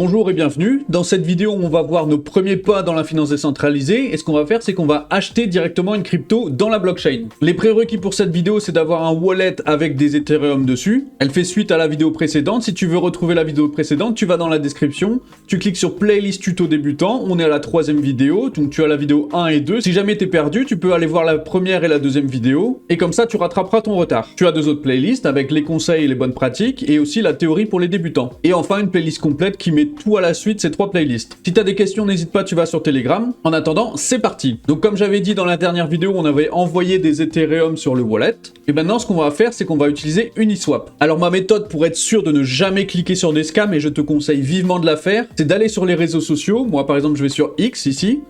Bonjour et bienvenue. Dans cette vidéo, on va voir nos premiers pas dans la finance décentralisée et ce qu'on va faire, c'est qu'on va acheter directement une crypto dans la blockchain. Les prérequis pour cette vidéo, c'est d'avoir un wallet avec des Ethereum dessus. Elle fait suite à la vidéo précédente. Si tu veux retrouver la vidéo précédente, tu vas dans la description, tu cliques sur playlist tuto débutant. On est à la troisième vidéo, donc tu as la vidéo 1 et 2. Si jamais t'es perdu, tu peux aller voir la première et la deuxième vidéo et comme ça, tu rattraperas ton retard. Tu as deux autres playlists avec les conseils et les bonnes pratiques et aussi la théorie pour les débutants. Et enfin, une playlist complète qui met tout à la suite, ces trois playlists. Si tu as des questions, n'hésite pas, tu vas sur Telegram. En attendant, c'est parti. Donc comme j'avais dit dans la dernière vidéo, on avait envoyé des Ethereum sur le wallet. Et maintenant, ce qu'on va faire, c'est qu'on va utiliser Uniswap. Alors ma méthode pour être sûr de ne jamais cliquer sur des scams, et je te conseille vivement de la faire, c'est d'aller sur les réseaux sociaux. Moi par exemple, je vais sur X ici,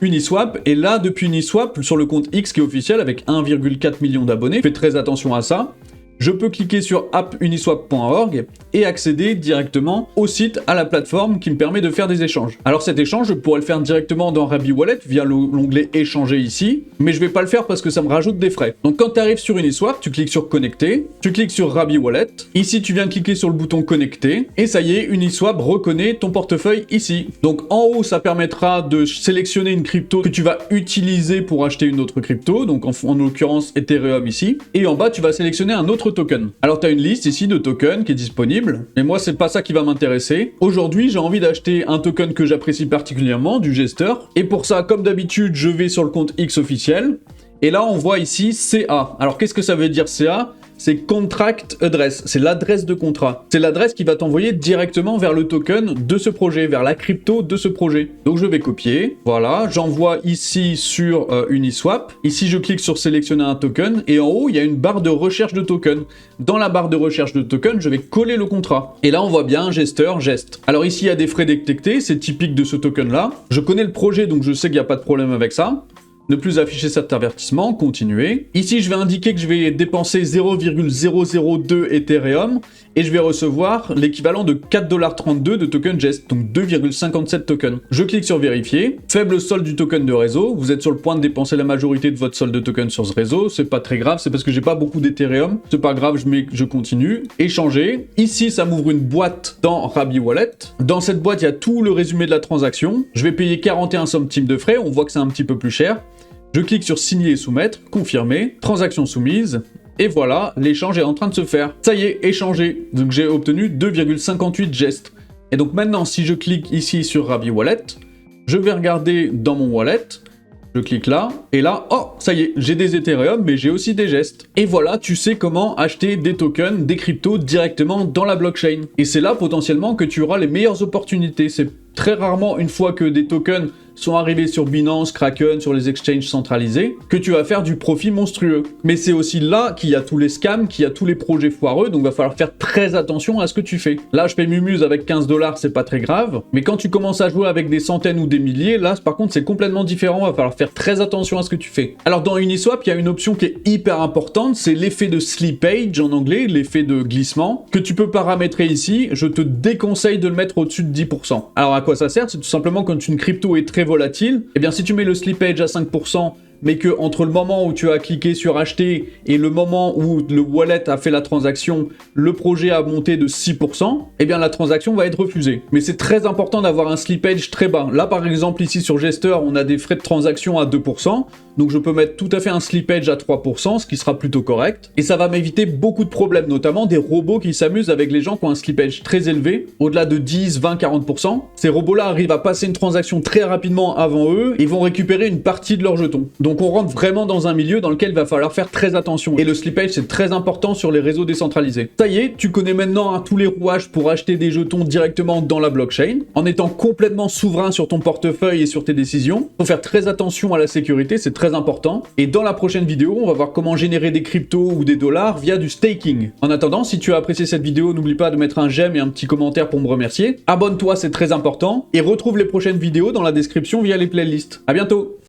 Uniswap, et là depuis Uniswap, sur le compte X qui est officiel avec 1,4 million d'abonnés, fais très attention à ça. Je peux cliquer sur appuniswap.org et accéder directement au site, à la plateforme qui me permet de faire des échanges. Alors cet échange, je pourrais le faire directement dans Rabby Wallet via l'onglet échanger ici, mais je vais pas le faire parce que ça me rajoute des frais. Donc quand tu arrives sur Uniswap, tu cliques sur connecter, tu cliques sur Rabby Wallet, ici tu viens cliquer sur le bouton connecter, et ça y est, Uniswap reconnaît ton portefeuille ici. Donc en haut, ça permettra de sélectionner une crypto que tu vas utiliser pour acheter une autre crypto, donc en l'occurrence Ethereum ici, et en bas, tu vas sélectionner un autre token. Alors tu as une liste ici de tokens qui est disponible, mais moi c'est pas ça qui va m'intéresser. Aujourd'hui j'ai envie d'acheter un token que j'apprécie particulièrement, du Jester, et pour ça comme d'habitude je vais sur le compte X officiel, et là on voit ici CA. Alors qu'est-ce que ça veut dire CA ? C'est Contract Address, c'est l'adresse de contrat. C'est l'adresse qui va t'envoyer directement vers le token de ce projet, vers la crypto de ce projet. Donc je vais copier, voilà, j'envoie ici sur Uniswap. Ici je clique sur sélectionner un token et en haut il y a une barre de recherche de token. Dans la barre de recherche de token, je vais coller le contrat. Et là on voit bien Jester, Gest. Alors ici il y a des frais détectés, c'est typique de ce token là. Je connais le projet donc je sais qu'il n'y a pas de problème avec ça. Ne plus afficher cet avertissement, continuer. Ici, je vais indiquer que je vais dépenser 0,002 Ethereum et je vais recevoir l'équivalent de 4,32$ de token Jest, donc 2,57 tokens. Je clique sur vérifier. Faible solde du token de réseau. Vous êtes sur le point de dépenser la majorité de votre solde de token sur ce réseau. C'est pas très grave, c'est parce que j'ai pas beaucoup d'Ethereum. C'est pas grave, je continue. Échanger. Ici, ça m'ouvre une boîte dans Rabby Wallet. Dans cette boîte, il y a tout le résumé de la transaction. Je vais payer 41 centimes de frais. On voit que c'est un petit peu plus cher. Je clique sur signer et soumettre, confirmer, transaction soumise, et voilà, l'échange est en train de se faire. Ça y est, échangé. Donc j'ai obtenu 2,58 gestes. Et donc maintenant, si je clique ici sur Rabby Wallet, je vais regarder dans mon wallet, je clique là, et là, oh, ça y est, j'ai des Ethereum, mais j'ai aussi des gestes. Et voilà, tu sais comment acheter des tokens, des cryptos directement dans la blockchain. Et c'est là potentiellement que tu auras les meilleures opportunités. C'est très rarement une fois que des tokens sont arrivés sur Binance, Kraken, sur les exchanges centralisés, que tu vas faire du profit monstrueux. Mais c'est aussi là qu'il y a tous les scams, qu'il y a tous les projets foireux, donc il va falloir faire très attention à ce que tu fais. Là, je fais Mumuse avec 15$, c'est pas très grave, mais quand tu commences à jouer avec des centaines ou des milliers, là, par contre, c'est complètement différent, il va falloir faire très attention à ce que tu fais. Alors, dans Uniswap, il y a une option qui est hyper importante, c'est l'effet de slippage en anglais, l'effet de glissement, que tu peux paramétrer ici. Je te déconseille de le mettre au-dessus de 10%. Alors, à quoi ça sert ? C'est tout simplement quand une crypto est très volatile, eh bien si tu mets le slippage à 5%, mais que entre le moment où tu as cliqué sur acheter et le moment où le wallet a fait la transaction, le projet a monté de 6%, eh bien la transaction va être refusée. Mais c'est très important d'avoir un slippage très bas. Là par exemple ici sur Jester, on a des frais de transaction à 2%, donc je peux mettre tout à fait un slippage à 3%, ce qui sera plutôt correct. Et ça va m'éviter beaucoup de problèmes, notamment des robots qui s'amusent avec les gens qui ont un slippage très élevé, au-delà de 10, 20, 40%. Ces robots-là arrivent à passer une transaction très rapidement avant eux et vont récupérer une partie de leurs jetons. Donc on rentre vraiment dans un milieu dans lequel il va falloir faire très attention. Et le slippage, c'est très important sur les réseaux décentralisés. Ça y est, tu connais maintenant tous les rouages pour acheter des jetons directement dans la blockchain, en étant complètement souverain sur ton portefeuille et sur tes décisions. Faut faire très attention à la sécurité, c'est très important. Et dans la prochaine vidéo, on va voir comment générer des cryptos ou des dollars via du staking. En attendant, si tu as apprécié cette vidéo, n'oublie pas de mettre un j'aime et un petit commentaire pour me remercier. Abonne-toi, c'est très important. Et retrouve les prochaines vidéos dans la description via les playlists. À bientôt!